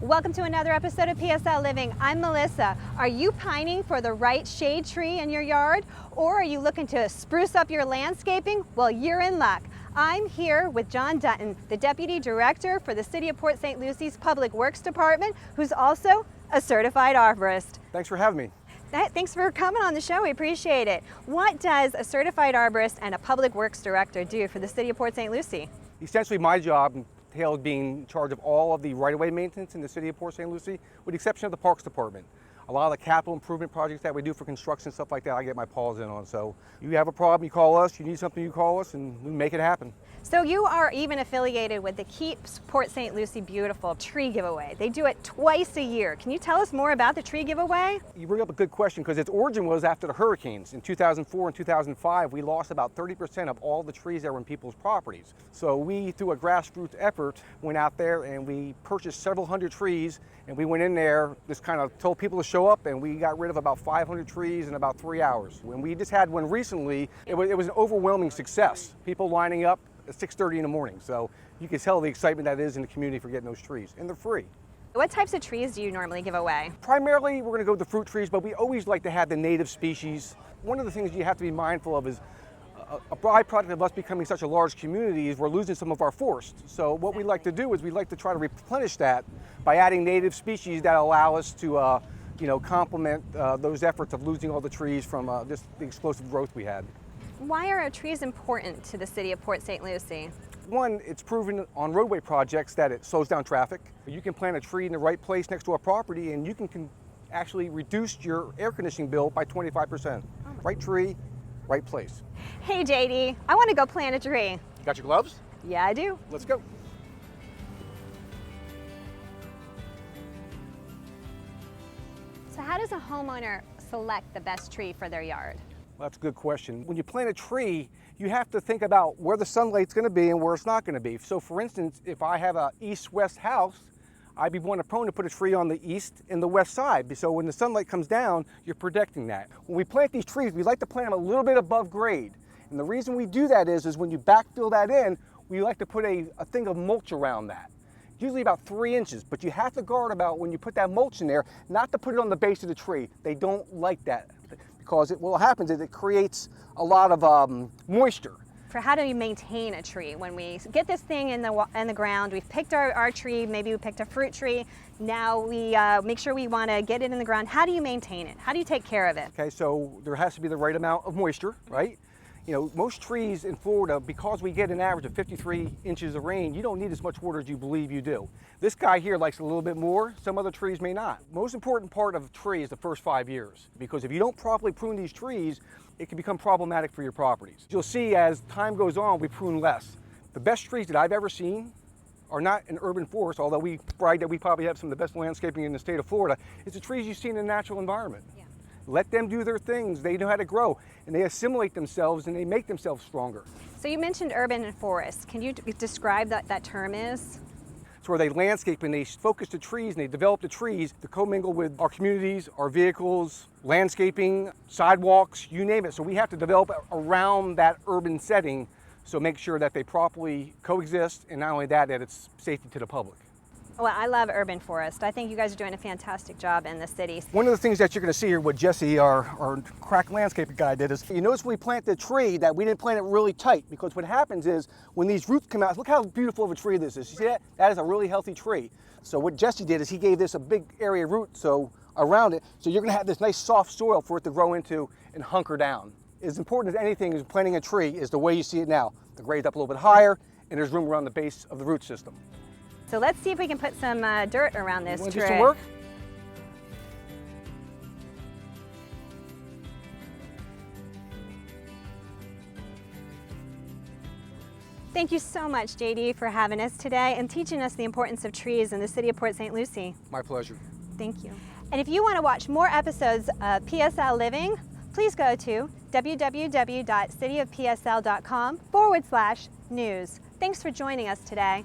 Welcome to another episode of PSL Living. I'm Melissa. Are you pining for the right shade tree in your yard? Or are you looking to spruce up your landscaping? Well, you're in luck. I'm here with John Dunton, the Deputy Director for the City of Port St. Lucie's Public Works Department, who's also a certified arborist. Thanks for having me. Thanks for coming on the show. We appreciate it. What does a certified arborist and a public works director do for the City of Port St. Lucie? Essentially, my job entails being in charge of all of the right-of-way maintenance in the City of Port St. Lucie, with the exception of the Parks Department. A lot of the capital improvement projects that we do for construction, stuff like that, I get my paws in on. So you have a problem, you call us. You need something, you call us, and we make it happen. So you are even affiliated with the Keep Port St. Lucie Beautiful tree giveaway. They do it twice a year. Can you tell us more about the tree giveaway? You bring up a good question, because its origin was after the hurricanes. In 2004 and 2005, we lost about 30% of all the trees that were in people's properties. So we, through a grassroots effort, went out there and we purchased several hundred trees, and we went in there, just kind of told people to show up, and we got rid of about 500 trees in about 3 hours. When we just had one recently, it was an overwhelming success. People lining up at 6:30 in the morning. So you can tell the excitement that is in the community for getting those trees, and they're free. What types of trees do you normally give away? Primarily, we're going to go with the fruit trees, but we always like to have the native species. One of the things you have to be mindful of is a byproduct of us becoming such a large community is we're losing some of our forests. So what we like to do is we like to try to replenish that by adding native species that allow us to complement those efforts of losing all the trees from just the explosive growth we had. Why are trees important to the City of Port St. Lucie? One, it's proven on roadway projects that it slows down traffic. You can plant a tree in the right place next to a property and you can actually reduce your air conditioning bill by 25%. Right tree, right place. Hey JD, I want to go plant a tree. Got your gloves? Yeah, I do. Let's go. So how does a homeowner select the best tree for their yard? Well, that's a good question. When you plant a tree, you have to think about where the sunlight's going to be and where it's not going to be. So for instance, if I have an east-west house, I'd be more prone to put a tree on the east and the west side. So when the sunlight comes down, you're protecting that. When we plant these trees, we like to plant them a little bit above grade. And the reason we do that is when you backfill that in, we like to put a thing of mulch around that. Usually about 3 inches, but you have to guard about when you put that mulch in there, not to put it on the base of the tree. They don't like that, because what happens is it creates a lot of moisture. For how do you maintain a tree? When we get this thing in the ground, we've picked our tree, maybe we picked a fruit tree, now we make sure we want to get it in the ground. How do you maintain it? How do you take care of it? Okay, so there has to be the right amount of moisture, right? You know, most trees in Florida, because we get an average of 53 inches of rain, you don't need as much water as you believe you do. This guy here likes a little bit more, some other trees may not. Most important part of a tree is the first 5 years, because if you don't properly prune these trees, it can become problematic for your properties. You'll see as time goes on, we prune less. The best trees that I've ever seen are not in urban forests, although we brag that we probably have some of the best landscaping in the state of Florida. It's the trees you see in the natural environment. Yeah. Let them do their things. They know how to grow, and they assimilate themselves, and they make themselves stronger. So you mentioned urban and forest. Can you describe what that term is? It's where they landscape and they focus the trees and they develop the trees to commingle with our communities, our vehicles, landscaping, sidewalks, you name it. So we have to develop around that urban setting, so make sure that they properly coexist, and not only that, that it's safety to the public. Well, I love urban forest. I think you guys are doing a fantastic job in the city. One of the things that you're going to see here, what Jesse, our crack landscaping guy, did is, you notice when we plant the tree that we didn't plant it really tight, because what happens is when these roots come out, look how beautiful of a tree this is. You see that? That is a really healthy tree. So what Jesse did is he gave this a big area of root around it, so you're going to have this nice soft soil for it to grow into and hunker down. As important as anything is planting a tree is the way you see it now. The grade's up a little bit higher, and there's room around the base of the root system. So let's see if we can put some dirt around this tree. Do some work? Thank you so much, JD, for having us today and teaching us the importance of trees in the City of Port St. Lucie. My pleasure. Thank you. And if you want to watch more episodes of PSL Living, please go to www.cityofpsl.com/news. Thanks for joining us today.